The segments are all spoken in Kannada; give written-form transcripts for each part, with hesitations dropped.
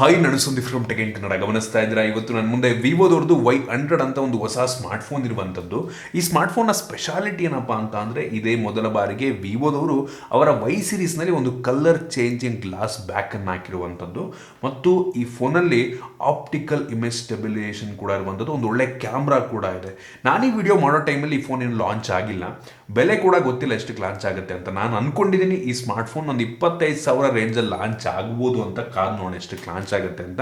ಹಾಯ್, ನಾನು Sandeep from tech in Kannada. ಗಮನಿಸ್ತಾ ಇದ್ದೀರಾ, ಇವತ್ತು ನನ್ನ ಮುಂದೆ ವಿವೋದವ್ರದ್ದು Y100 ಅಂತ ಒಂದು ಹೊಸ ಸ್ಮಾರ್ಟ್ಫೋನ್ ಇರುವಂಥದ್ದು. ಈ ಸ್ಮಾರ್ಟ್ಫೋನ್ನ ಸ್ಪೆಷಾಲಿಟಿ ಏನಪ್ಪ ಅಂತ ಅಂದರೆ, ಇದೇ ಮೊದಲ ಬಾರಿಗೆ ವಿವೋದವರು ಅವರ Y ಸೀರೀಸ್ನಲ್ಲಿ ಒಂದು ಕಲರ್ ಚೇಂಜಿಂಗ್ ಗ್ಲಾಸ್ ಬ್ಯಾಕನ್ನು ಹಾಕಿರುವಂಥದ್ದು. ಮತ್ತು ಈ ಫೋನಲ್ಲಿ ಆಪ್ಟಿಕಲ್ ಇಮೇಜ್ ಸ್ಟೆಬಿಲೈಸೇಷನ್ ಕೂಡ ಇರುವಂಥದ್ದು, ಒಂದು ಒಳ್ಳೆ ಕ್ಯಾಮ್ರಾ ಕೂಡ ಇದೆ. ನಾನು ಈ ವಿಡಿಯೋ ಮಾಡೋ ಟೈಮಲ್ಲಿ ಈ ಫೋನ್ ಏನು ಲಾಂಚ್ ಆಗಿಲ್ಲ, ಬೆಲೆ ಕೂಡ ಗೊತ್ತಿಲ್ಲ ಎಷ್ಟಕ್ಕೆ ಲಾಂಚ್ ಆಗುತ್ತೆ ಅಂತ. ನಾನು ಅಂದ್ಕೊಂಡಿದ್ದೀನಿ ಈ ಸ್ಮಾರ್ಟ್ಫೋನ್ ಒಂದು 25,000 ರೇಂಜಲ್ಲಿ ಲಾಂಚ್ ಆಗ್ಬೋದು ಅಂತ. ಕಾದು ನೋಡಿ ಎಷ್ಟಕ್ಕೆ ಲಾಂಚ್ ಆಗುತ್ತೆ ಅಂತ.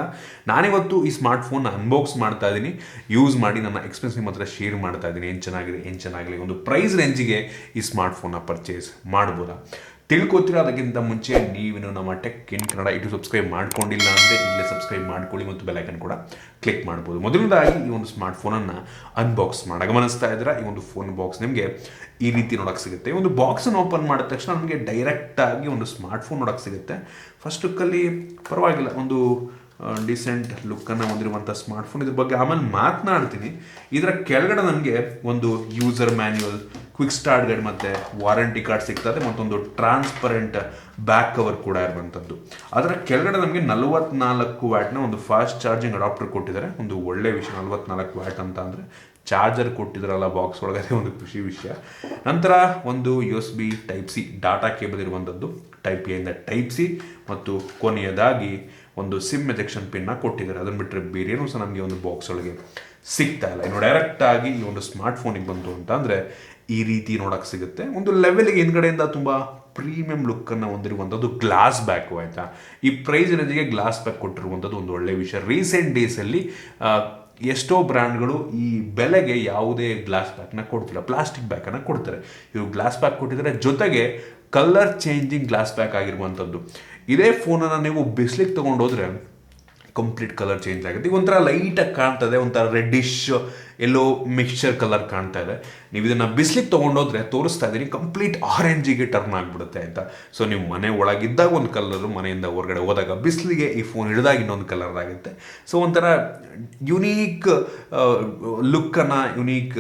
ನಾನಿವತ್ತು ಈ ಸ್ಮಾರ್ಟ್ಫೋನ್ ಅನ್ಬಾಕ್ಸ್ ಮಾಡ್ತಾ ಇದ್ದೀನಿ, ಯೂಸ್ ಮಾಡಿ ನನ್ನ ಎಕ್ಸ್ಪೀರಿಯನ್ಸ್ ನಿಮ್ಮ ಹತ್ರ ಶೇರ್ ಮಾಡ್ತಾ ಇದ್ದೀನಿ. ಏನು ಚೆನ್ನಾಗಿದೆ, ಏನು ಚೆನ್ನಾಗಲಿ, ಒಂದು ಪ್ರೈಸ್ ರೇಂಜಿಗೆ ಈ ಸ್ಮಾರ್ಟ್ಫೋನ್ನ ಪರ್ಚೇಸ್ ಮಾಡ್ಬೋದಾ ತಿಳ್ಕೊತೀರಾ. ಅದಕ್ಕಿಂತ ಮುಂಚೆ ನೀವೇನು ನಮ್ಮ tech in Kannada YouTube subscribe ಮಾಡ್ಕೊಂಡಿಲ್ಲ ಅಂದರೆ ಇಲ್ಲೇ ಸಬ್ಸ್ಕ್ರೈಬ್ ಮಾಡ್ಕೊಳ್ಳಿ ಮತ್ತು ಬೆಲ್ ಐಕನ್ ಕೂಡ ಕ್ಲಿಕ್ ಮಾಡ್ಬೋದು. ಮೊದಲನೇದಾಗಿ ಈ ಒಂದು ಸ್ಮಾರ್ಟ್ಫೋನನ್ನು ಅನ್ಬಾಕ್ಸ್ ಮಾಡಿ ಗಮನಿಸ್ತಾ ಇದ್ದೀರಾ. ಈ ಒಂದು ಫೋನ್ ಬಾಕ್ಸ್ ನಿಮಗೆ ಈ ರೀತಿ ನೋಡೋಕೆ ಸಿಗುತ್ತೆ. ಒಂದು ಬಾಕ್ಸನ್ನು ಓಪನ್ ಮಾಡಿದ ತಕ್ಷಣ ನಮಗೆ ಡೈರೆಕ್ಟಾಗಿ ಒಂದು ಸ್ಮಾರ್ಟ್ಫೋನ್ ನೋಡೋಕೆ ಸಿಗುತ್ತೆ. ಫಸ್ಟ್ ಲುಕ್ಕಲ್ಲಿ ಪರವಾಗಿಲ್ಲ, ಒಂದು ಡಿಸೆಂಟ್ ಲುಕ್ಕನ್ನು ಹೊಂದಿರುವಂಥ ಸ್ಮಾರ್ಟ್ಫೋನ್. ಇದ್ರ ಬಗ್ಗೆ ಆಮೇಲೆ ಮಾತನಾಡ್ತೀನಿ. ಇದರ ಕೆಳಗಡೆ ನನಗೆ ಒಂದು user manual, quick start guide ಮತ್ತು ವಾರಂಟಿ ಕಾರ್ಡ್ ಸಿಗ್ತದೆ. ಮತ್ತೊಂದು ಟ್ರಾನ್ಸ್ಪರೆಂಟ್ ಬ್ಯಾಕ್ ಕವರ್ ಕೂಡ ಇರುವಂಥದ್ದು. ಅದರ ಕೆಳಗಡೆ ನಮಗೆ 44 ವ್ಯಾಟ್ನ ಒಂದು ಫಾಸ್ಟ್ ಚಾರ್ಜಿಂಗ್ ಅಡಾಪ್ಟರ್ ಕೊಟ್ಟಿದ್ದಾರೆ. ಒಂದು ಒಳ್ಳೆಯ ವಿಷಯ, 44 ವ್ಯಾಟ್ ಅಂತ ಅಂದರೆ ಚಾರ್ಜರ್ ಕೊಟ್ಟಿದ್ದಾರಲ್ಲ ಬಾಕ್ಸ್ ಒಳಗಡೆ, ಒಂದು ಖುಷಿ ವಿಷಯ. ನಂತರ ಒಂದು USB Type-C ಡಾಟಾ ಕೇಬಲ್ ಇರುವಂಥದ್ದು, Type A ಇಂದ Type-C, ಮತ್ತು ಕೊನೆಯದಾಗಿ ಒಂದು ಸಿಮ್ ಎಜೆಕ್ಷನ್ ಪಿನ್ನ ಕೊಟ್ಟಿದ್ದಾರೆ. ಅದನ್ನು ಬಿಟ್ಟರೆ ಬೇರೆ ಏನೂ ಸಹ ನಮಗೆ ಒಂದು ಬಾಕ್ಸ್ ಒಳಗೆ ಸಿಗ್ತಾ ಇಲ್ಲ. ಇನ್ನು ಡೈರೆಕ್ಟಾಗಿ ಈ ಒಂದು ಸ್ಮಾರ್ಟ್ಫೋನಿಗೆ ಬಂತು ಅಂತ ಅಂದರೆ ಈ ರೀತಿ ನೋಡೋಕೆ ಸಿಗುತ್ತೆ. ಒಂದು ಲೆವೆಲ್ಗೆ ಹಿಂದ್ಗಡೆಯಿಂದ ತುಂಬ ಪ್ರೀಮಿಯಂ ಲುಕ್ಕನ್ನು ಹೊಂದಿರುವಂಥದ್ದು ಗ್ಲಾಸ್ ಬ್ಯಾಕು, ಆಯಿತಾ. ಈ ಪ್ರೈಸ್ ರೇಂಜಿಗೆ ಗ್ಲಾಸ್ ಬ್ಯಾಕ್ ಕೊಟ್ಟಿರುವಂಥದ್ದು ಒಂದು ಒಳ್ಳೆಯ ವಿಷಯ. ರೀಸೆಂಟ್ ಡೇಸಲ್ಲಿ ಎಷ್ಟೋ ಬ್ರ್ಯಾಂಡ್ಗಳು ಈ ಬೆಲೆಗೆ ಯಾವುದೇ ಗ್ಲಾಸ್ ಬ್ಯಾಕ್ನ ಕೊಡ್ತಿಲ್ಲ, ಪ್ಲಾಸ್ಟಿಕ್ ಬ್ಯಾಕನ್ನು ಕೊಡ್ತಾರೆ. ಇವು ಗ್ಲಾಸ್ ಬ್ಯಾಕ್ ಕೊಟ್ಟಿದ್ದಾರೆ, ಜೊತೆಗೆ ಕಲರ್ ಚೇಂಜಿಂಗ್ ಗ್ಲಾಸ್ ಬ್ಯಾಕ್ ಆಗಿರುವಂಥದ್ದು. ಇದೇ ಫೋನನ್ನು ನೀವು ಬಿಸ್ಲಿಗೆ ತೊಗೊಂಡೋದ್ರೆ ಕಂಪ್ಲೀಟ್ ಕಲರ್ ಚೇಂಜ್ ಆಗುತ್ತೆ. ಒಂಥರ ಲೈಟಾಗಿ ಕಾಣ್ತದೆ, ಒಂಥರ ರೆಡ್ಡಿಶ್ ಎಲ್ಲೋ ಮಿಕ್ಸ್ಚರ್ ಕಲರ್ ಕಾಣ್ತಾ ಇದೆ. ನೀವು ಇದನ್ನು ಬಿಸ್ಲಿಗೆ ತೊಗೊಂಡೋದ್ರೆ, ತೋರಿಸ್ತಾ ಇದ್ದೀನಿ, ಕಂಪ್ಲೀಟ್ ಆರೆಂಜಿಗೆ ಟರ್ನ್ ಆಗಿಬಿಡುತ್ತೆ, ಆಯಿತಾ. ಸೊ ನೀವು ಮನೆ ಒಳಗಿದ್ದಾಗ ಒಂದು ಕಲರು, ಮನೆಯಿಂದ ಹೊರಗಡೆ ಹೋದಾಗ ಬಿಸಿಲಿಗೆ ಈ ಫೋನ್ ಹಿಡಿದಾಗ ಇನ್ನೊಂದು ಕಲರ್ ಆಗುತ್ತೆ. ಸೊ ಒಂಥರ ಯುನೀಕ್ ಲುಕ್ಕನ್ನು, ಯುನೀಕ್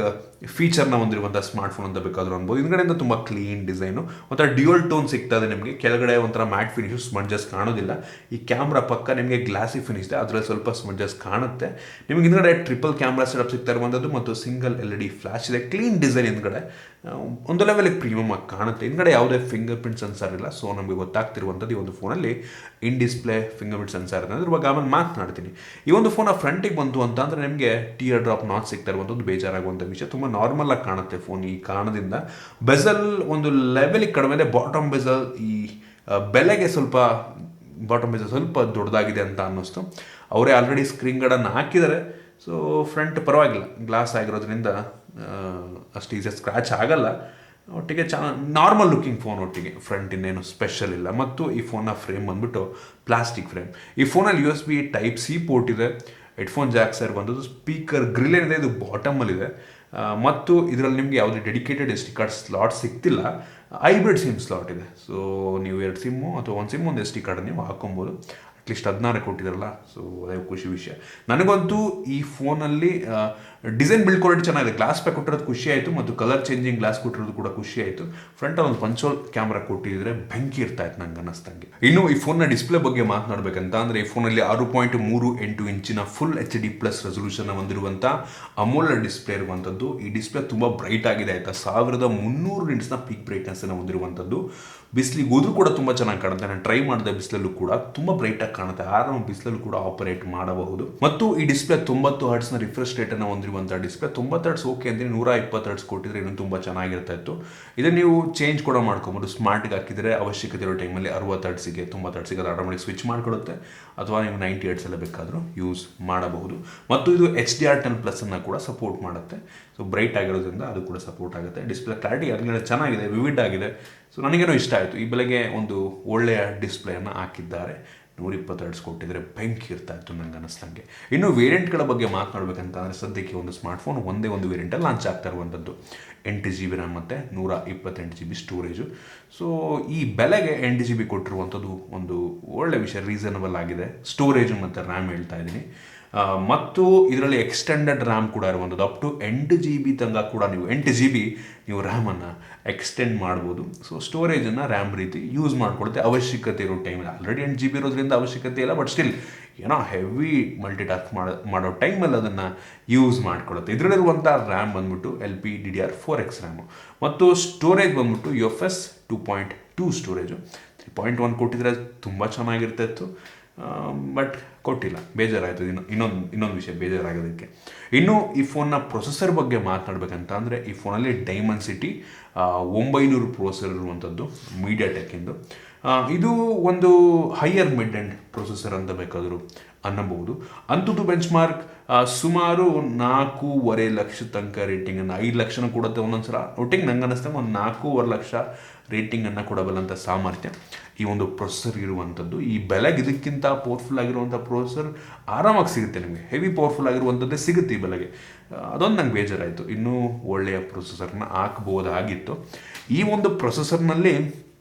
ಫೀಚರ್ನ ಹೊಂದಿರುವಂಥ ಸ್ಮಾರ್ಟ್ಫೋನ್ ಅಂತ ಬೇಕಾದರೂ ಅನ್ಬೋದು. ಹಿಂದ್ಗಡೆಯಿಂದ ತುಂಬ ಕ್ಲೀನ್ ಡಿಸೈನು, ಒಂಥರ ಡ್ಯೂಯಲ್ ಟೋನ್ ಸಿಗ್ತದೆ ನಿಮಗೆ. ಕೆಳಗಡೆ ಒಂಥರ ಮ್ಯಾಟ್ ಫಿನಿಶು, ಸ್ಮಡ್ಜಸ್ ಕಾಣೋದಿಲ್ಲ. ಈ ಕ್ಯಾಮ್ರಾ ಪಕ್ಕ ನಿಮಗೆ ಗ್ಲಾಸಿ ಫಿನಿಶ್ ಇದೆ, ಅದರಲ್ಲಿ ಸ್ವಲ್ಪ ಸ್ಮಡ್ಜಸ್ ಕಾಣುತ್ತೆ. ನಿಮಗೆ ಹಿಂದ್ಗಡೆ ಟ್ರಿಪಲ್ ಕ್ಯಾಮ್ರಾ ಸೆಟಪ್ ಸಿಗ್ತಾ ಇರುವಂಥದ್ದು ಮತ್ತು ಸಿಂಗಲ್ LED ಫ್ಲಾಶ್ ಇದೆ. ಕ್ಲೀನ್ ಡಿಸೈನ್ ಹಿಂದ್ಗಡೆ ಒಂದು ಲೆವೆಲಿಗೆ ಪ್ರೀಮಿಯಮ್ ಆಗಿ ಕಾಣುತ್ತೆ. ಹಿಂದ್ಗಡೆ ಯಾವುದೇ ಫಿಂಗರ್ ಪ್ರಿಂಟ್ ಸೆನ್ಸರ್ ಇಲ್ಲ. ಸೊ ನಮಗೆ ಗೊತ್ತಾಗ್ತಿರುವಂಥದ್ದು ಈ ಒಂದು ಫೋನಲ್ಲಿ in display finger print sensor ಇದೆ. ಅದ್ರ ಬಗ್ಗೆ ಆಮೇಲೆ ಮಾತನಾಡ್ತೀನಿ. ಈ ಒಂದು ಫೋನ್ ಫ್ರಂಟಿಗೆ ಬಂತು ಅಂತ ಅಂದರೆ ನಿಮಗೆ ಟಿಯರ್ ಡ್ರಾಪ್ ನಾಟ್ ಸಿಗ್ತಾ ಇರುವಂಥದ್ದು ಬೇಜಾರಾಗುವಂಥ ವಿಷಯ. ತುಂಬ ನಾರ್ಮಲ್ ಆಗಿ ಕಾಣುತ್ತೆ ಫೋನ್ ಈ ಕಾರಣದಿಂದ. ಬೆಸಲ್ ಒಂದು ಲೆವೆಲಿಗೆ ಕಡಿಮೆ ಇದೆ. ಬಾಟಮ್ ಬೆಸಲ್ ಈ ಬೆಲೆಗೆ ಸ್ವಲ್ಪ ಬಾಟಮ್ ಬೆಸಲ್ ಸ್ವಲ್ಪ ದೊಡ್ಡದಾಗಿದೆ ಅಂತ ಅನ್ನಿಸ್ತು. ಅವರೇ ಆಲ್ರೆಡಿ ಸ್ಕ್ರೀನ್ ಗಾರ್ಡನ್ನು ಹಾಕಿದ್ದಾರೆ. ಸೊ ಫ್ರಂಟ್ ಪರವಾಗಿಲ್ಲ, ಗ್ಲಾಸ್ ಆಗಿರೋದ್ರಿಂದ ಅಷ್ಟು ಈಸಿಯಾಗಿ ಸ್ಕ್ರ್ಯಾಚ್ ಆಗಲ್ಲ. ಒಟ್ಟಿಗೆ ನಾರ್ಮಲ್ ಲುಕಿಂಗ್ ಫೋನ್, ಒಟ್ಟಿಗೆ ಫ್ರಂಟ್ ಇನ್ನೇನು ಸ್ಪೆಷಲ್ ಇಲ್ಲ. ಮತ್ತು ಈ ಫೋನ್ನ ಫ್ರೇಮ್ ಬಂದುಬಿಟ್ಟು ಪ್ಲಾಸ್ಟಿಕ್ ಫ್ರೇಮ್. ಈ ಫೋನಲ್ಲಿ USB Type-C ಪೋರ್ಟ್ ಇದೆ, ಹೆಡ್ಫೋನ್ ಜಾಕ್ಸ್ ಬಂದದ್ದು, ಸ್ಪೀಕರ್ ಗ್ರಿಲ್ ಏನಿದೆ ಇದು ಬಾಟಮಲ್ಲಿದೆ. ಮತ್ತು ಇದರಲ್ಲಿ ನಿಮಗೆ ಯಾವುದೇ ಡೆಡಿಕೇಟೆಡ್ SD ಕಾರ್ಡ್ ಸ್ಲಾಟ್ ಸಿಗ್ತಿಲ್ಲ, ಹೈಬ್ರಿಡ್ ಸಿಮ್ ಸ್ಲಾಟ್ ಇದೆ. ಸೊ ನೀವು 2 ಸಿಮ್ಮು ಅಥವಾ 1 ಸಿಮ್ ಒಂದು SD ಕಾರ್ಡ್ ನೀವು ಹಾಕೊಬೋದು. ಅಟ್ಲೀಸ್ಟ್ 16 ಕೊಟ್ಟಿದ್ದಾರಲ್ಲ, ಸೊ ಅದೇ ಖುಷಿ ವಿಷಯ. ನನಗಂತೂ ಈ ಫೋನಲ್ಲಿ ಡಿಸೈನ್ ಬಿಲ್ಡ್ ಕ್ವಾಲಿಟಿ ಚೆನ್ನಾಗಿದೆ. ಗ್ಲಾಸ್ ಪ್ಯಾಕ್ ಕೊಟ್ಟಿರೋದು ಖುಷಿ ಆಯಿತು, ಮತ್ತು ಕಲರ್ ಚೇಂಜಿಂಗ್ ಗ್ಲಾಸ್ ಕೊಟ್ಟಿರೋದು ಕೂಡ ಖುಷಿ ಆಯಿತು. ಫ್ರಂಟಲ್ಲಿ ಒಂದು ಪಂಚೋಲ್ ಕ್ಯಾಮ್ರಾ ಕೊಟ್ಟಿದ್ರೆ ಬೆಂಕಿ ಇರ್ತಾ ಇತ್ತು ನಂಗೆ ಅನ್ನಿಸ್ತಂಗೆ. ಇನ್ನು ಈ ಫೋನ್ನ ಡಿಸ್ಪ್ಲೇ ಬಗ್ಗೆ ಮಾತನಾಡಬೇಕಂತ ಅಂದರೆ, ಈ ಫೋನಲ್ಲಿ 6.38 ಇಂಚಿನ ಫುಲ್ HD+ ರೆಸೊಲ್ಯೂಷನ್ ಹೊಂದಿರುವಂಥ ಅಮೋಲೆಡ್ ಡಿಸ್ಪ್ಲೇ ಇರುವಂಥದ್ದು. ಈ ಡಿಸ್ಪ್ಲೇ ತುಂಬ ಬ್ರೈಟ್ ಆಗಿದೆ, ಆಯಿತಾ. 1300 ನಿಟ್ಸ್ನ ಪೀಕ್ ಬ್ರೈಟ್ನೆಸ್ಸನ್ನು ಹೊಂದಿರುವಂಥದ್ದು. ಬಿಸಿಲಿಗೆ ಹೋದ್ರೂ ಕೂಡ ತುಂಬ ಚೆನ್ನಾಗಿ ಕಾಣುತ್ತೆ. ನಾನು ಟ್ರೈ ಮಾಡಿದೆ, ಬಿಸಿಲಲ್ಲೂ ಕೂಡ ತುಂಬ ಬ್ರೈಟಾಗಿ ಕಾಣುತ್ತೆ. ಆರಾಮ ಬಿಸಿಲಲ್ಲೂ ಕೂಡ ಆಪರೇಟ್ ಮಾಡಬಹುದು. ಮತ್ತು ಈ ಡಿಸ್ಪ್ಲೇ 90 ಹರ್ಟ್ಸ್ನ ರಿಫ್ರೆಶ್ ರೇಟನ್ನು ಹೊಂದಿರುವಂಥ ಡಿಸ್ಪ್ಲೇ. 90 ಹರ್ಟ್ಸ್ ಓಕೆ ಅಂದರೆ 120 ಹರ್ಟ್ಸ್ ಕೊಟ್ಟಿದ್ರೆ ಇನ್ನೂ ತುಂಬ ಚೆನ್ನಾಗಿರ್ತಾ ಇತ್ತು. ಇದನ್ನು ನೀವು ಚೇಂಜ್ ಕೂಡ ಮಾಡ್ಕೊಬೋದು. ಸ್ಮಾರ್ಟ್ಗೆ ಹಾಕಿದರೆ ಅವಶ್ಯಕತೆ ಇರೋ ಟೈಮಲ್ಲಿ 60 ಹರ್ಟ್ಸಿಗೆ 90 ಹರ್ಟ್ಸಿಗೆ ಅದು ಆಟೋಮೆಟಿಕ್ ಸ್ವಿಚ್ ಮಾಡಿಕೊಡುತ್ತೆ. ಅಥವಾ ನೀವು 90 ಹರ್ಟ್ಸ್ ಎಲ್ಲ ಬೇಕಾದರೂ ಯೂಸ್ ಮಾಡಬಹುದು. ಮತ್ತು ಇದು HDR10+ ಕೂಡ ಸಪೋರ್ಟ್ ಮಾಡುತ್ತೆ. ಸೊ ಬ್ರೈಟ್ ಆಗಿರೋದ್ರಿಂದ ಅದು ಕೂಡ ಸಪೋರ್ಟ್ ಆಗುತ್ತೆ. ಡಿಸ್ಪ್ಲೇ ಕ್ಲಾರಿಟಿ ಅದರಿಂದ ಚೆನ್ನಾಗಿದೆ, ವಿವಿಡ್ ಆಗಿದೆ. ಸೊ ನನಗೇನೋ ಇಷ್ಟ ಆಯಿತು. ಈ ಬೆಲೆಗೆ ಒಂದು ಒಳ್ಳೆಯ ಡಿಸ್ಪ್ಲೇಯನ್ನು ಹಾಕಿದ್ದಾರೆ. 120 ಹರ್ಟ್ಸ್ ಕೊಟ್ಟಿದ್ರೆ ಬೆಂಕಿ ಇರ್ತಾ ಇತ್ತು ನಂಗೆ ಅನ್ನಿಸ್ತಂಗೆ. ಇನ್ನು ವೇರಿಯಂಟ್ಗಳ ಬಗ್ಗೆ ಮಾತನಾಡಬೇಕಂತ ಅಂದರೆ, ಸದ್ಯಕ್ಕೆ ಒಂದು ಸ್ಮಾರ್ಟ್ಫೋನ್ ಒಂದೇ ಒಂದು ವೇರಿಯಂಟಲ್ಲಿ ಲಾಂಚ್ ಆಗ್ತಾ ಇರುವಂಥದ್ದು. 8 GB ರ್ಯಾಮ್ ಮತ್ತು 128 GB ಸ್ಟೋರೇಜು. ಸೊ ಈ ಬೆಲೆಗೆ 8 GB ಕೊಟ್ಟಿರುವಂಥದ್ದು ಒಂದು ಒಳ್ಳೆ ವಿಷಯ, ರೀಸನಬಲ್ ಆಗಿದೆ. ಸ್ಟೋರೇಜು ಮತ್ತು ರ್ಯಾಮ್ ಹೇಳ್ತಾ ಇದ್ದೀನಿ. ಮತ್ತು ಇದರಲ್ಲಿ ಎಕ್ಸ್ಟೆಂಡೆಡ್ ರ್ಯಾಮ್ ಕೂಡ ಇರುವಂಥದ್ದು. ಅಪ್ ಟು 8 GB ತನಕ ಕೂಡ ನೀವು 8 GB ನೀವು ರ್ಯಾಮನ್ನು ಎಕ್ಸ್ಟೆಂಡ್ ಮಾಡ್ಬೋದು. ಸೊ ಸ್ಟೋರೇಜನ್ನು ರ್ಯಾಮ್ ರೀತಿ ಯೂಸ್ ಮಾಡ್ಕೊಳುತ್ತೆ ಅವಶ್ಯಕತೆ ಇರೋ ಟೈಮಲ್ಲಿ. ಆಲ್ರೆಡಿ 8 GB ಇರೋದ್ರಿಂದ ಅವಶ್ಯಕತೆ ಇಲ್ಲ, ಬಟ್ ಸ್ಟಿಲ್ ಏನೋ ಹೆವಿ ಮಲ್ಟಿಟಾಸ್ಕ್ ಮಾಡೋ ಟೈಮಲ್ಲಿ ಅದನ್ನು ಯೂಸ್ ಮಾಡ್ಕೊಳ್ಳುತ್ತೆ. ಇದರಲ್ಲಿರುವಂಥ ರ್ಯಾಮ್ ಬಂದ್ಬಿಟ್ಟು LPDDR4X ರ್ಯಾಮು ಮತ್ತು ಸ್ಟೋರೇಜ್ ಬಂದ್ಬಿಟ್ಟು UFS 2.2 ಸ್ಟೋರೇಜು. 3.1 ಕೊಟ್ಟಿದ್ರೆ ತುಂಬ ಚೆನ್ನಾಗಿರ್ತಾಯಿತ್ತು, ಬಟ್ ಕೊಟ್ಟಿಲ್ಲ, ಬೇಜಾರಾಯಿತು. ಇನ್ನೊಂದು ವಿಷಯ ಬೇಜಾರಾಗೋದಕ್ಕೆ. ಇನ್ನು ಈ ಫೋನ್ನ ಪ್ರೊಸೆಸರ್ ಬಗ್ಗೆ ಮಾತನಾಡಬೇಕಂತ ಅಂದರೆ ಈ ಫೋನಲ್ಲಿ ಡೈಮನ್ಸಿಟಿ 900 ಪ್ರೊಸೆಸರ್ ಇರುವಂಥದ್ದು ಮೀಡಿಯಾಟೆಕ್ಕಿಂದು. ಇದು ಒಂದು ಹೈಯರ್ ಮಿಡ್ ಎಂಡ್ ಪ್ರೊಸೆಸರ್ ಅಂತ ಬೇಕಾದರೂ ಅನ್ನಬಹುದು. ಅಂತೂ ಬೆಂಚ್ ಮಾರ್ಕ್ ಸುಮಾರು 4.5 ಲಕ್ಷ ತನಕ ರೇಟಿಂಗನ್ನು, 5 ಲಕ್ಷನ ಕೊಡುತ್ತೆ ಒಂದೊಂದ್ಸಲ. ಒಟ್ಟಿಗೆ ನಂಗೆ ಅನ್ನಿಸ್ತಂಗೆ ಒಂದು 4.5 ಲಕ್ಷ ರೇಟಿಂಗನ್ನು ಕೊಡಬಲ್ಲಂಥ ಸಾಮರ್ಥ್ಯ ಈ ಒಂದು ಪ್ರೊಸೆಸರ್ ಇರುವಂಥದ್ದು. ಈ ಬೆಲೆಗೆ ಇದಕ್ಕಿಂತ ಪವರ್ಫುಲ್ ಆಗಿರುವಂಥ ಪ್ರೊಸೆಸರ್ ಆರಾಮಾಗಿ ಸಿಗುತ್ತೆ ನಿಮಗೆ. ಹೆವಿ ಪವರ್ಫುಲ್ ಆಗಿರುವಂಥದ್ದೇ ಸಿಗುತ್ತೆ ಈ ಬೆಲೆಗೆ. ಅದೊಂದು ನಂಗೆ ಬೇಜಾರಾಯಿತು. ಇನ್ನೂ ಒಳ್ಳೆಯ ಪ್ರೊಸೆಸರ್ನ ಹಾಕ್ಬೋದಾಗಿತ್ತು. ಈ ಒಂದು ಪ್ರೊಸೆಸರ್ನಲ್ಲಿ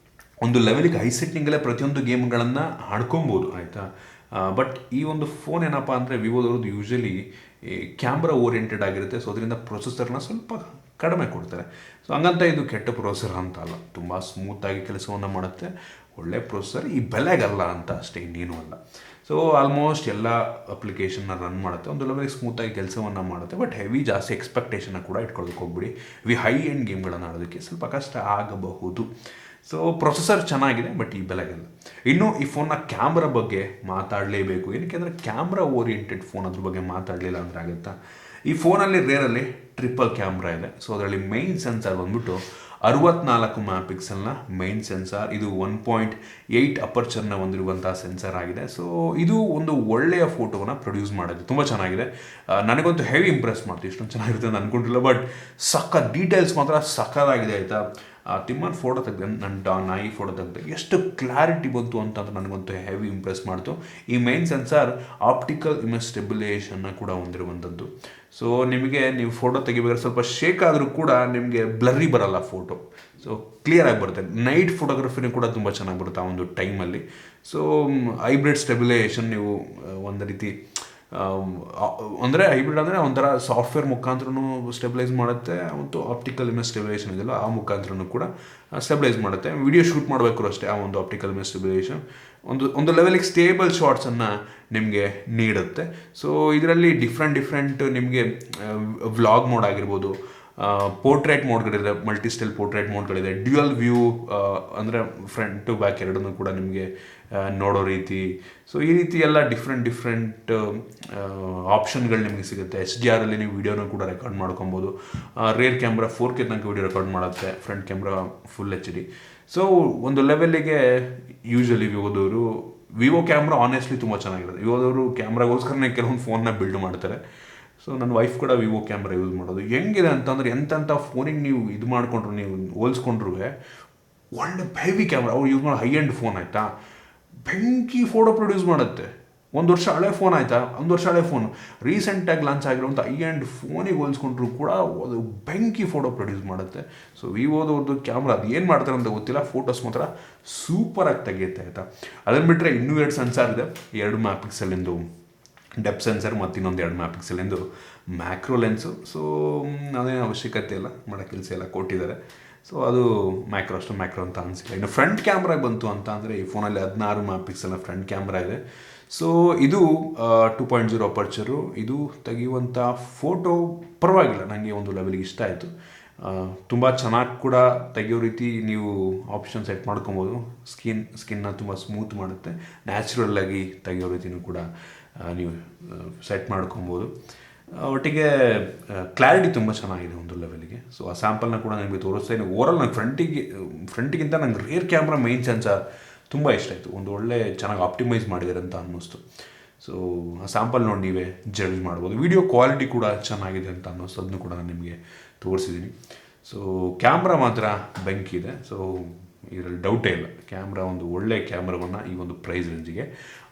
ಒಂದು ಲೆವೆಲಿಗೆ ಹೈ ಸೆಟ್ಟಿಂಗಲ್ಲೇ ಪ್ರತಿಯೊಂದು ಗೇಮ್ಗಳನ್ನು ಆಡ್ಕೊಬೋದು, ಆಯಿತಾ. ಬಟ್ ಈ ಒಂದು ಫೋನ್ ಏನಪ್ಪ ಅಂದರೆ ವಿವೋದವ್ರದ್ದು ಯೂಶಲಿ ಕ್ಯಾಮ್ರಾ ಓರಿಯೆಂಟೆಡ್ ಆಗಿರುತ್ತೆ. ಸೊ ಅದರಿಂದ ಪ್ರೊಸೆಸರ್ನ ಸ್ವಲ್ಪ ಕಡಿಮೆ ಕೊಡ್ತಾರೆ. ಸೊ ಹಂಗಂತ ಇದು ಕೆಟ್ಟ ಪ್ರೊಸೆಸರ್ ಅಂತ ಅಲ್ಲ, ತುಂಬ ಸ್ಮೂತಾಗಿ ಕೆಲಸವನ್ನು ಮಾಡುತ್ತೆ, ಒಳ್ಳೆ ಪ್ರೊಸೆಸರ್. ಈ ಬೆಲೆಗಲ್ಲ ಅಂತ ಅಷ್ಟೇ, ಇನ್ನೇನು ಅಲ್ಲ. ಸೊ ಆಲ್ಮೋಸ್ಟ್ ಎಲ್ಲ ಅಪ್ಲಿಕೇಶನ್ನ ರನ್ ಮಾಡುತ್ತೆ, ಒಂದು ಲೆವೆಲ್ಗೆ ಸ್ಮೂತಾಗಿ ಕೆಲಸವನ್ನು ಮಾಡುತ್ತೆ. ಬಟ್ ಹೆವಿ ಜಾಸ್ತಿ ಎಕ್ಸ್ಪೆಕ್ಟೇಷನ್ನ ಕೂಡ ಇಟ್ಕೊಳ್ಳೋಕೆ ಹೋಗ್ಬಿಡಿ. ಹೈ ಎಂಡ್ ಗೇಮ್ಗಳನ್ನು ಆಡೋದಕ್ಕೆ ಸ್ವಲ್ಪ ಕಷ್ಟ ಆಗಬಹುದು. ಸೊ ಪ್ರೊಸೆಸರ್ ಚೆನ್ನಾಗಿದೆ, ಬಟ್ ಈ ಬೆಲೆಗಲ್ಲ. ಇನ್ನು ಈ ಫೋನ್ನ ಕ್ಯಾಮ್ರಾ ಬಗ್ಗೆ ಮಾತಾಡಲೇಬೇಕು. ಏನಕ್ಕೆ ಅಂದರೆ ಕ್ಯಾಮ್ರಾ ಓರಿಯೆಂಟೆಡ್ ಫೋನ್, ಅದ್ರ ಬಗ್ಗೆ ಮಾತಾಡಲಿಲ್ಲ ಅಂದರೆ ಆಗುತ್ತಾ. ಈ ಫೋನಲ್ಲಿ ರೇರಲ್ಲಿ ಟ್ರಿಪಲ್ ಕ್ಯಾಮ್ರಾ ಇದೆ. ಸೊ ಅದರಲ್ಲಿ ಮೈನ್ ಸೆನ್ಸಾರ್ ಬಂದ್ಬಿಟ್ಟು 64 ಮೆಗಾಪಿಕ್ಸೆಲ್ನ ಮೈನ್ ಸೆನ್ಸಾರ್. ಇದು 1.8 ಅಪರ್ಚರ್ನ ಹೊಂದಿರುವಂಥ ಸೆನ್ಸಾರ್ ಆಗಿದೆ. ಸೊ ಇದು ಒಂದು ಒಳ್ಳೆಯ ಫೋಟೋವನ್ನು ಪ್ರೊಡ್ಯೂಸ್ ಮಾಡೋದು ತುಂಬ ಚೆನ್ನಾಗಿದೆ. ನನಗಂತೂ ಹೆವಿ ಇಂಪ್ರೆಸ್ ಮಾಡ್ತೀವಿ, ಇಷ್ಟೊಂದು ಚೆನ್ನಾಗಿರುತ್ತೆ ಅಂತ ಅಂದ್ಕೊಂಡಿಲ್ಲ. ಬಟ್ ಡೀಟೇಲ್ಸ್ ಮಾತ್ರ ಸಕ್ಕತ್ತಾಗಿದೆ, ಆಯಿತಾ. ತಿಮ್ಮನ್ ಫೋಟೋ ತೆಗೆದೆ, ನನ್ನ ನಾಯಿ ಫೋಟೋ ತೆಗೆದೆ, ಎಷ್ಟು ಕ್ಲಾರಿಟಿ ಬಂತು ಅಂತಂದ್ರೆ ನನಗಂತೂ ಹೆವಿ ಇಂಪ್ರೆಸ್ ಮಾಡ್ತು. ಈ ಮೈನ್ ಸೆನ್ಸಾರ್ ಆಪ್ಟಿಕಲ್ ಇಮೇಜ್ ಸ್ಟೆಬಿಲೈಸೇಷನ್ನ ಕೂಡ ಹೊಂದಿರುವಂಥದ್ದು. ಸೊ ನಿಮಗೆ ನೀವು ಫೋಟೋ ತೆಗಿಬೇಕಾದ್ರೆ ಸ್ವಲ್ಪ ಶೇಕ್ ಆದರೂ ಕೂಡ ನಿಮಗೆ ಬ್ಲರ್ರಿ ಬರಲ್ಲ ಫೋಟೋ, ಸೊ ಕ್ಲಿಯರಾಗಿ ಬರುತ್ತೆ. ನೈಟ್ ಫೋಟೋಗ್ರಫಿನೂ ಕೂಡ ತುಂಬ ಚೆನ್ನಾಗಿ ಬರುತ್ತೆ ಆ ಒಂದು ಟೈಮಲ್ಲಿ. ಸೊ ಹೈಬ್ರಿಡ್ ಸ್ಟೆಬಿಲೈಸೇಷನ್ ನೀವು ಒಂದು ರೀತಿ ಅಂದರೆ ಹೈಬ್ರಿಡ್ ಅಂದರೆ ಒಂಥರ ಸಾಫ್ಟ್ವೇರ್ ಮುಖಾಂತರನೂ ಸ್ಟೆಬಿಲೈಸ್ ಮಾಡುತ್ತೆ, ಮತ್ತು ಆಪ್ಟಿಕಲ್ ಇಮೇಜ್ ಸ್ಟೆಬಿಲೈಸೇಷನ್ ಇದೆಯಲ್ಲ ಆ ಮುಖಾಂತರನೂ ಕೂಡ ಸ್ಟೆಬಿಲೈಸ್ ಮಾಡುತ್ತೆ. ವಿಡಿಯೋ ಶೂಟ್ ಮಾಡಬೇಕು ಅಷ್ಟೇ ಆ ಒಂದು ಆಪ್ಟಿಕಲ್ ಇಮೇಜ್ ಸ್ಟೆಬಿಲೈಸೇಷನ್ ಒಂದು ಲೆವೆಲಿಗೆ ಸ್ಟೇಬಲ್ ಶಾರ್ಟ್ಸನ್ನು ನಿಮಗೆ ನೀಡುತ್ತೆ. ಸೊ ಇದರಲ್ಲಿ ಡಿಫ್ರೆಂಟ್ ನಿಮಗೆ ವ್ಲಾಗ್ ಮೋಡ್ ಆಗಿರ್ಬೋದು, ಪೋರ್ಟ್ರೇಟ್ ಮೋಡ್ಗಳಿದೆ, ಮಲ್ಟಿ ಸ್ಟೈಲ್ ಪೋರ್ಟ್ರೇಟ್ ಮೋಡ್ಗಳಿದೆ, ಡ್ಯುಯಲ್ ವ್ಯೂ ಅಂದರೆ ಫ್ರಂಟ್ ಟು ಬ್ಯಾಕ್ ಎರಡನ್ನೂ ಕೂಡ ನಿಮಗೆ ನೋಡೋ ರೀತಿ. ಸೊ ಈ ರೀತಿ ಎಲ್ಲ ಡಿಫ್ರೆಂಟ್ ಆಪ್ಷನ್ಗಳು ನಿಮಗೆ ಸಿಗುತ್ತೆ. HDR ಅಲ್ಲಿ ನೀವು ವೀಡಿಯೋನ ಕೂಡ ರೆಕಾರ್ಡ್ ಮಾಡ್ಕೊಬೋದು. ರೇರ್ ಕ್ಯಾಮ್ರಾ 4K ತನಕ ವೀಡಿಯೋ ರೆಕಾರ್ಡ್ ಮಾಡುತ್ತೆ, front camera full HD. So ಒಂದು ಲೆವೆಲ್ಲಿಗೆ ಯೂಶಲಿ ವಿವೋ ಕ್ಯಾಮ್ರಾ ಆನೆಸ್ಟ್ಲಿ ತುಂಬ ಚೆನ್ನಾಗಿರುತ್ತೆ. ವಿವೋದವರು ಕ್ಯಾಮ್ರಾಗೋಸ್ಕರನೇ ಕೆಲವೊಂದು ಫೋನ್ನ ಬಿಲ್ಡ್ ಮಾಡ್ತಾರೆ. ಸೊ ನನ್ನ ವೈಫ್ ಕೂಡ ವಿವೋ ಕ್ಯಾಮ್ರಾ ಯೂಸ್ ಮಾಡೋದು. ಹೆಂಗಿದೆ ಅಂತಂದರೆ ಎಂತೆಂಥ ಫೋನಿಗೆ ನೀವು ಇದು ಮಾಡಿಕೊಂಡ್ರು, ನೀವು ಹೋಲಿಸ್ಕೊಂಡ್ರೂ ಒಳ್ಳೆ ಹೆವಿ ಕ್ಯಾಮ್ರಾ ಅವ್ರು ಯೂಸ್ ಮಾಡೋ ಹೈ ಎಂಡ್ ಫೋನ್, ಆಯಿತಾ, ಬೆಂಕಿ ಫೋಟೋ ಪ್ರೊಡ್ಯೂಸ್ ಮಾಡುತ್ತೆ. 1 ವರ್ಷ ಹಳೆ ಫೋನ್, ಆಯಿತಾ, 1 ವರ್ಷ ಹಳೆ ಫೋನು ರೀಸೆಂಟಾಗಿ ಲಾಂಚ್ ಆಗಿರೋಂಥ ಹೈ ಎಂಡ್ ಫೋನಿಗೆ ಹೋಲಿಸ್ಕೊಂಡ್ರು ಕೂಡ ಅದು ಬೆಂಕಿ ಫೋಟೋ ಪ್ರೊಡ್ಯೂಸ್ ಮಾಡುತ್ತೆ. ಸೊ ವಿವೋದವ್ರದ್ದು ಕ್ಯಾಮ್ರಾ ಅದು ಏನು ಮಾಡ್ತಾರೆ ಅಂತ ಗೊತ್ತಿಲ್ಲ, ಫೋಟೋಸ್ ಮಾತ್ರ ಸೂಪರಾಗಿ ತೆಗೆಯುತ್ತೆ, ಆಯಿತಾ. ಅದನ್ನು ಬಿಟ್ಟರೆ ಇನ್ನೂ 2 ಸೆನ್ಸಾರ್ ಇದೆ. 2 ಮೆಗಾಪಿಕ್ಸೆಲಿಂದು ಡೆಪ್ ಸೆನ್ಸರ್ ಮತ್ತು ಇನ್ನೊಂದು 2 ಮೆಗಾಪಿಕ್ಸೆಲಿಂದು ಮ್ಯಾಕ್ರೋ ಲೆನ್ಸು. ಸೊ ಅದೇನು ಅವಶ್ಯಕತೆ ಇಲ್ಲ, ಮಾಡೋ ಕೆಲಸ ಎಲ್ಲ ಕೊಟ್ಟಿದ್ದಾರೆ. ಸೊ ಅದು ಮ್ಯಾಕ್ರೋ ಅಂತ ಅನಿಸಿಲ್ಲ. ಇನ್ನು ಫ್ರಂಟ್ ಕ್ಯಾಮ್ರಾಗೆ ಬಂತು ಅಂತ ಅಂದರೆ ಈ ಫೋನಲ್ಲಿ 16 ಮೆಗಾಪಿಕ್ಸೆಲ್ನ ಫ್ರಂಟ್ ಕ್ಯಾಮ್ರಾ ಇದೆ. ಸೊ ಇದು 2.0 ಅಪರ್ಚರು. ಇದು ತೆಗೆಯುವಂಥ ಫೋಟೋ ಪರವಾಗಿಲ್ಲ, ನನಗೆ ಒಂದು ಲೆವೆಲ್ಗೆ ಇಷ್ಟ ಆಯಿತು. ತುಂಬ ಚೆನ್ನಾಗಿ ಕೂಡ ತೆಗೆಯೋ ರೀತಿ ನೀವು ಆಪ್ಷನ್ ಸೆಟ್ ಮಾಡ್ಕೊಬೋದು. ಸ್ಕಿನ್ನ ತುಂಬ ಸ್ಮೂತ್ ಮಾಡುತ್ತೆ, ನ್ಯಾಚುರಲ್ಲಾಗಿ ತೆಗೆಯೋ ರೀತಿಯೂ ಕೂಡ ನೀವು ಸೆಟ್ ಮಾಡ್ಕೊಬೋದು. ಒಟ್ಟಿಗೆ ಕ್ಲಾರಿಟಿ ತುಂಬ ಚೆನ್ನಾಗಿದೆ ಒಂದು ಲೆವೆಲಿಗೆ. ಸೊ ಆ ಸ್ಯಾಂಪಲ್ನ ಕೂಡ ನನಗೆ ತೋರಿಸ್ತಾ ಇದ್ದೀನಿ. ಓವರಾಲ್ ನಂಗೆ ಫ್ರಂಟಿಗಿಂತ ನಂಗೆ ರೇರ್ ಕ್ಯಾಮ್ರಾ ಮೈನ್ ಸೆನ್ಸಾರ್ ತುಂಬ ಇಷ್ಟ ಆಯಿತು. ಒಂದು ಒಳ್ಳೆ ಚೆನ್ನಾಗಿ ಆಪ್ಟಿಮೈಸ್ ಮಾಡಿದ್ದಾರೆ ಅಂತ ಅನ್ನಿಸ್ತು. ಸೊ ಆ ಸ್ಯಾಂಪಲ್ ನೋಡಿ ನೀವೇ ಜಡ್ಜ್ ಮಾಡ್ಬೋದು. ವಿಡಿಯೋ ಕ್ವಾಲಿಟಿ ಕೂಡ ಚೆನ್ನಾಗಿದೆ ಅಂತ ಅನ್ನಿಸ್ತು, ಅದನ್ನು ಕೂಡ ನಾನು ನಿಮಗೆ ತೋರಿಸಿದ್ದೀನಿ. ಸೊ ಕ್ಯಾಮ್ರಾ ಮಾತ್ರ ಬೆಂಕಿ ಇದೆ. ಸೊ ಇದರಲ್ಲಿ ಡೌಟೇ ಇಲ್ಲ, ಕ್ಯಾಮ್ರಾ ಒಂದು ಒಳ್ಳೆ ಕ್ಯಾಮ್ರಾವನ್ನು ಈ ಒಂದು ಪ್ರೈಸ್ ರೇಂಜಿಗೆ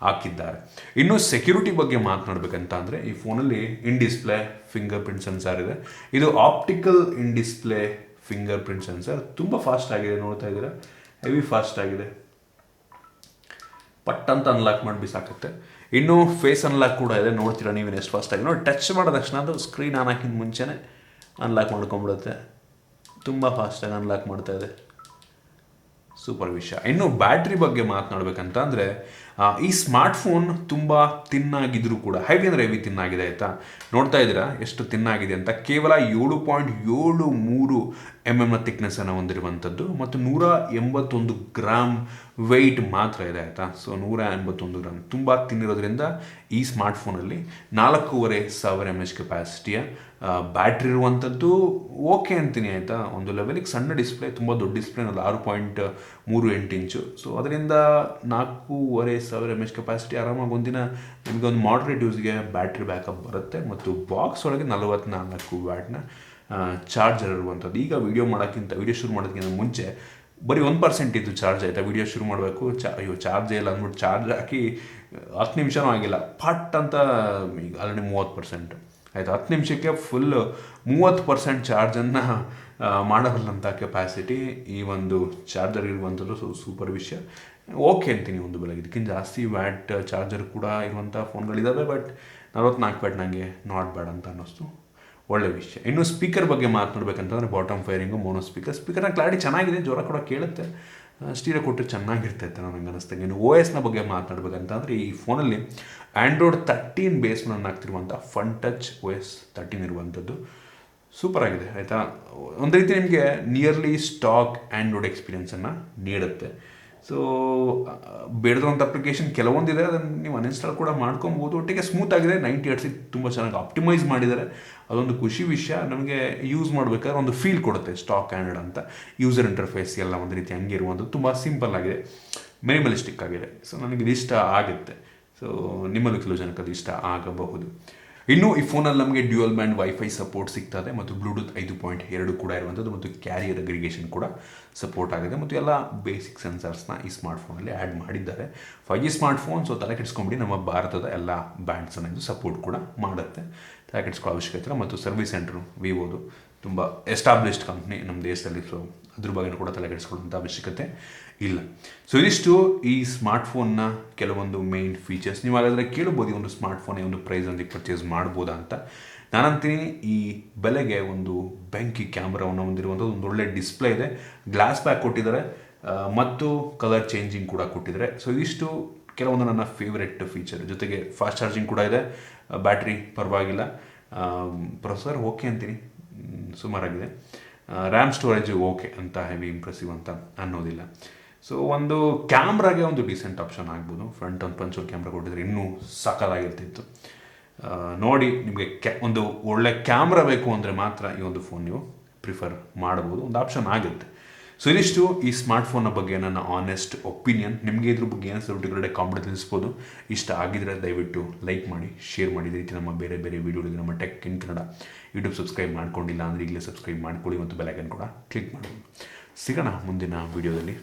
ಹಾಕಿದ್ದಾರೆ. ಇನ್ನು ಸೆಕ್ಯೂರಿಟಿ ಬಗ್ಗೆ ಮಾತನಾಡಬೇಕಂತ ಅಂದರೆ ಈ ಫೋನಲ್ಲಿ in display fingerprint sensor ಇದೆ. ಇದು optical in display fingerprint sensor. ತುಂಬ ಫಾಸ್ಟ್ ಆಗಿದೆ, ನೋಡ್ತಾ ಇದ್ದೀರಾ, ಹೆವಿ ಫಾಸ್ಟ್ ಆಗಿದೆ. ಪಟ್ ಅಂತ ಅನ್ಲಾಕ್ ಮಾಡಿ ಬಿಸಾಕುತ್ತೆ. ಇನ್ನು ಫೇಸ್ ಅನ್ಲಾಕ್ ಕೂಡ ಇದೆ, ನೋಡ್ತೀರಾ ನೀವೇನು ಎಷ್ಟು ಫಾಸ್ಟ್ ಆಗಿ. ನೋಡಿ, ಟಚ್ ಮಾಡಿದ ತಕ್ಷಣ ಅದು ಸ್ಕ್ರೀನ್ ಆನ್ ಹಾಕಿದ ಮುಂಚೆನೇ ಅನ್ಲಾಕ್ ಮಾಡ್ಕೊಂಬಿಡುತ್ತೆ. ತುಂಬ ಫಾಸ್ಟಾಗಿ ಅನ್ಲಾಕ್ ಮಾಡ್ತಾ ಇದೆ, ಸೂಪರ್ ವಿಷಯ. ಇನ್ನು ಬ್ಯಾಟ್ರಿ ಬಗ್ಗೆ ಮಾತನಾಡಬೇಕಂತ ಅಂದರೆ ಈ ಸ್ಮಾರ್ಟ್ಫೋನ್ ತುಂಬ ತಿನ್ನಾಗಿದ್ರೂ ಕೂಡ ಹೆವಿ ಅಂದರೆ ಹೆವಿ ತಿನ್ನಾಗಿದೆ ಆಯಿತಾ. ನೋಡ್ತಾ ಇದ್ದೀರಾ ಎಷ್ಟು ತಿನ್ನಾಗಿದೆ ಅಂತ. ಕೇವಲ 7.73 mm ಥಿಕ್ನೆಸ್ಸನ್ನು ಹೊಂದಿರುವಂಥದ್ದು ಮತ್ತು 181 ಗ್ರಾಮ್ ವೆಯ್ಟ್ ಮಾತ್ರ ಇದೆ ಆಯಿತಾ. ಸೊ 181 ಗ್ರಾಮ್ ತುಂಬ ತಿನ್ನಿರೋದ್ರಿಂದ ಈ ಸ್ಮಾರ್ಟ್ಫೋನಲ್ಲಿ 4,500 mAh ಕೆಪಾಸಿಟಿಯ ಬ್ಯಾಟ್ರಿ ಇರುವಂಥದ್ದು ಓಕೆ ಅಂತೀನಿ ಆಯಿತಾ. ಒಂದು ಲೆವೆಲಿಗೆ ಸಣ್ಣ ಡಿಸ್ಪ್ಲೇ, ತುಂಬ ದೊಡ್ಡ ಡಿಸ್ಪ್ಲೇ ಅನ್ನೋದು 6.38 ಇಂಚು. ಸೊ ಅದರಿಂದ 4,500 mAh ಕೆಪಾಸಿಟಿ ಆರಾಮಾಗಿ ಒಂದಿನ ನಿಮಗೆ ಒಂದು ಮಾಡ್ರೇಟ್ ಯೂಸ್ಗೆ ಬ್ಯಾಟ್ರಿ ಬ್ಯಾಕಪ್ ಬರುತ್ತೆ. ಮತ್ತು ಬಾಕ್ಸ್ ಒಳಗೆ 44 ವ್ಯಾಟ್ನ ಚಾರ್ಜರ್ ಇರುವಂಥದ್ದು. ಈಗ ವಿಡಿಯೋ ಶುರು ಮಾಡೋದಕ್ಕಿಂತ ಮುಂಚೆ ಬರೀ 1% ಇತ್ತು ಚಾರ್ಜ್ ಆಯಿತಾ. ವಿಡಿಯೋ ಶುರು ಮಾಡಬೇಕು, ಚಾರ್ಜೇ ಇಲ್ಲ ಅಂದ್ಬಿಟ್ಟು ಚಾರ್ಜ್ ಹಾಕಿ 10 ನಿಮಿಷನೂ ಆಗಿಲ್ಲ, ಪಟ್ ಅಂತ ಈಗ ಆಲ್ರೆಡಿ 30% ಆಯಿತು. 10 ನಿಮಿಷಕ್ಕೆ ಫುಲ್ 30% ಚಾರ್ಜನ್ನು ಮಾಡಬಲ್ಲಂಥ ಕೆಪಾಸಿಟಿ ಈ ಒಂದು ಚಾರ್ಜರ್ ಇರುವಂಥದ್ದು. ಸೊ ಸೂಪರ್ ವಿಷಯ, ಓಕೆ ಅಂತೀನಿ ಒಂದು ಬೆಲೆಗೆ. ಇದಕ್ಕಿಂತ ಜಾಸ್ತಿ ವ್ಯಾಟ್ ಚಾರ್ಜರ್ ಕೂಡ ಇರುವಂಥ ಫೋನ್ಗಳಿದ್ದಾವೆ, ಬಟ್ 44 ವ್ಯಾಟ್ ನನಗೆ ನಾಟ್ ಬ್ಯಾಡ್ ಅಂತ ಅನ್ನಿಸ್ತು, ಒಳ್ಳೆ ವಿಷಯ. ಇನ್ನು ಸ್ಪೀಕರ್ ಬಗ್ಗೆ ಮಾತನಾಡ್ಬೇಕಂತಂದರೆ ಬಾಟಮ್ ಫೈರಿಂಗು ಮೋನೋ ಸ್ಪೀಕರ್ನ ಕ್ಲಾರಿಟಿ ಚೆನ್ನಾಗಿದೆ, ಜ್ವರ ಕೂಡ ಕೇಳುತ್ತೆ, ಸ್ಟೀರಿಯೋ ಕೊಟ್ಟರೆ ಚೆನ್ನಾಗಿರ್ತೈತೆ ನನಗೆ ಅನ್ನಿಸ್ತಂಗೆ. ಇನ್ನು OS ಬಗ್ಗೆ ಮಾತನಾಡ್ಬೇಕಂತಂದರೆ ಈ ಫೋನಲ್ಲಿ ಆ್ಯಂಡ್ರಾಯ್ಡ್ 13 ಬೇಸ್ನ ಆಗ್ತಿರುವಂಥ ಫನ್ ಟಚ್ OS 13 ಇರುವಂಥದ್ದು ಸೂಪರ್ ಆಗಿದೆ ಆಯಿತಾ. ಒಂದು ರೀತಿ ನಿಮಗೆ ನಿಯರ್ಲಿ ಸ್ಟಾಕ್ ಆ್ಯಂಡ್ರಾಯ್ಡ್ ಎಕ್ಸ್ಪೀರಿಯನ್ಸನ್ನು ನೀಡುತ್ತೆ. ಸೊ ಬೇಡದಂಥ ಅಪ್ಲಿಕೇಶನ್ ಕೆಲವೊಂದಿದೆ, ಅದನ್ನು ನೀವು ಅನ್ಇನ್ಸ್ಟಾಲ್ ಕೂಡ ಮಾಡ್ಕೊಬೋದು. ಒಟ್ಟಿಗೆ ಸ್ಮೂತ್ ಆಗಿದೆ, 90 Hz ತುಂಬ ಚೆನ್ನಾಗಿ ಆಪ್ಟಿಮೈಸ್ ಮಾಡಿದ್ದಾರೆ, ಅದೊಂದು ಖುಷಿ ವಿಷಯ. ನಮಗೆ ಯೂಸ್ ಮಾಡಬೇಕಾದ್ರೆ ಒಂದು ಫೀಲ್ ಕೊಡುತ್ತೆ ಸ್ಟಾಕ್ ಆ್ಯಂಡ್ರಾಯ್ಡ್ ಅಂತ. ಯೂಸರ್ ಇಂಟರ್ಫೇಸ್ ಎಲ್ಲ ಒಂದು ರೀತಿ ಹಂಗೆ ಇರುವಂಥದ್ದು, ತುಂಬ ಸಿಂಪಲ್ ಆಗಿದೆ, ಮಿನಿಮಲಿಸ್ಟಿಕ್ ಆಗಿದೆ. ಸೊ ನನಗೆ ಇದು ಇಷ್ಟ ಆಗುತ್ತೆ. ಸೊ ನಿಮ್ಮಲ್ಲೂ ಕೆಲವು ಜನಕ್ಕೆ ಅದು ಇಷ್ಟ ಆಗಬಹುದು. ಇನ್ನು ಈ ಫೋನಲ್ಲಿ ನಮಗೆ ಡ್ಯೂಯಲ್ ಬ್ಯಾಂಡ್ ವೈಫೈ ಸಪೋರ್ಟ್ ಸಿಗ್ತದೆ ಮತ್ತು ಬ್ಲೂಟೂತ್ 5.2 ಕೂಡ ಇರುವಂಥದ್ದು ಮತ್ತು ಕ್ಯಾರಿಯರ್ ಅಗ್ರಿಗೇಷನ್ ಕೂಡ ಸಪೋರ್ಟ್ ಆಗಿದೆ ಮತ್ತು ಎಲ್ಲ ಬೇಸಿಕ್ ಸೆನ್ಸರ್ಸ್ನ ಈ ಸ್ಮಾರ್ಟ್ಫೋನಲ್ಲಿ ಆ್ಯಡ್ ಮಾಡಿದ್ದಾರೆ. 5G ಸ್ಮಾರ್ಟ್ಫೋನ್, ಸೊ ತಲೆ ಕೆಡಿಸ್ಕೊಂಬಿಡಿ, ನಮ್ಮ ಭಾರತದ ಎಲ್ಲ ಬ್ಯಾಂಡ್ಸನ್ನು ಇದು ಸಪೋರ್ಟ್ ಕೂಡ ಮಾಡುತ್ತೆ, ತಲೆ ಕೆಡಿಸ್ಕೊಳ್ಳೋ ಅವಶ್ಯಕತೆ ಇಲ್ಲ. ಮತ್ತು ಸರ್ವಿಸ್ ಸೆಂಟ್ರು ವಿವೋದು ತುಂಬ ಎಸ್ಟಾಬ್ಲಿಷ್ಡ್ ಕಂಪ್ನಿ ನಮ್ಮ ದೇಶದಲ್ಲಿ, ಸೊ ಅದ್ರ ಬಗ್ಗೆ ಕೂಡ ತಲೆ ಕೆಡಿಸ್ಕೊಳ್ಳೋಂಥ ಅವಶ್ಯಕತೆ ಇಲ್ಲ. ಸೊ ಇದಿಷ್ಟು ಈ ಸ್ಮಾರ್ಟ್ಫೋನ್ನ ಕೆಲವೊಂದು ಮೇನ್ ಫೀಚರ್ಸ್. ನೀವು ಹಾಗಾದರೆ ಕೇಳ್ಬೋದು, ಒಂದು ಸ್ಮಾರ್ಟ್ಫೋನ್ ಒಂದು ಪ್ರೈಸೊಂದಿಗೆ ಪರ್ಚೇಸ್ ಮಾಡ್ಬೋದಾ ಅಂತ. ನಾನಂತೀನಿ ಈ ಬೆಲೆಗೆ ಒಂದು ಬೆಂಕಿ ಕ್ಯಾಮ್ರಾವನ್ನು ಹೊಂದಿರುವಂಥದ್ದು, ಒಂದು ಒಳ್ಳೆ ಡಿಸ್ಪ್ಲೇ ಇದೆ, ಗ್ಲಾಸ್ ಬ್ಯಾಕ್ ಕೊಟ್ಟಿದ್ದಾರೆ ಮತ್ತು ಕಲರ್ ಚೇಂಜಿಂಗ್ ಕೂಡ ಕೊಟ್ಟಿದ್ದಾರೆ. ಸೊ ಇದಿಷ್ಟು ಕೆಲವೊಂದು ನನ್ನ ಫೇವ್ರೆಟ್ ಫೀಚರ್. ಜೊತೆಗೆ ಫಾಸ್ಟ್ ಚಾರ್ಜಿಂಗ್ ಕೂಡ ಇದೆ, ಬ್ಯಾಟ್ರಿ ಪರವಾಗಿಲ್ಲ, ಪ್ರೊಸೆಸರ್ ಓಕೆ ಅಂತೀನಿ, ಸುಮಾರಾಗಿದೆ, ರ್ಯಾಮ್ ಸ್ಟೋರೇಜ್ ಓಕೆ ಅಂತ ಹೆವಿ ಇಂಪ್ರೆಸಿವ್ ಅಂತ ಅನ್ನೋದಿಲ್ಲ. ಸೊ ಒಂದು ಕ್ಯಾಮ್ರಾಗೆ ಒಂದು ಡಿಸೆಂಟ್ ಆಪ್ಷನ್ ಆಗ್ಬೋದು. ಫ್ರಂಟ್ ಒಂದು ಪಂಚೋಲ್ ಕ್ಯಾಮ್ರಾ ಕೊಟ್ಟಿದ್ರೆ ಇನ್ನೂ ಸಾಕಾಗಿರ್ತಿತ್ತು. ನೋಡಿ, ನಿಮಗೆ ಒಂದು ಒಳ್ಳೆ ಕ್ಯಾಮ್ರಾ ಬೇಕು ಅಂದರೆ ಮಾತ್ರ ಈ ಒಂದು ಫೋನ್ ನೀವು ಪ್ರಿಫರ್ ಮಾಡ್ಬೋದು, ಒಂದು ಆಪ್ಷನ್ ಆಗುತ್ತೆ. ಸೊ ಇದಿಷ್ಟು ಈ ಸ್ಮಾರ್ಟ್ಫೋನ್ನ ಬಗ್ಗೆ ನನ್ನ ಆನೆಸ್ಟ್ ಒಪಿನಿಯನ್. ನಿಮಗೆ ಇದ್ರ ಬಗ್ಗೆ ಏನು ಸಬ್ಟಿಗಳಡೆ ಕಾಮೆಂಟ್ ತಿಳಿಸ್ಬೋದು. ಇಷ್ಟ ಆಗಿದ್ರೆ ದಯವಿಟ್ಟು ಲೈಕ್ ಮಾಡಿ, ಶೇರ್ ಮಾಡಿ. ಇದೇ ರೀತಿ ನಮ್ಮ ಬೇರೆ ಬೇರೆ ವೀಡಿಯೋಗಳಿಗೆ ನಮ್ಮ tech in Kannada YouTube subscribe ಮಾಡ್ಕೊಂಡಿಲ್ಲ ಅಂದರೆ ಈಗಲೇ ಸಬ್ಸ್ಕ್ರೈಬ್ ಮಾಡ್ಕೊಳ್ಳಿ ಮತ್ತು ಬೆಲ್ ಐಕನ್ ಕೂಡ ಕ್ಲಿಕ್ ಮಾಡಿ. ಸಿಗೋಣ ಮುಂದಿನ ವೀಡಿಯೋದಲ್ಲಿ.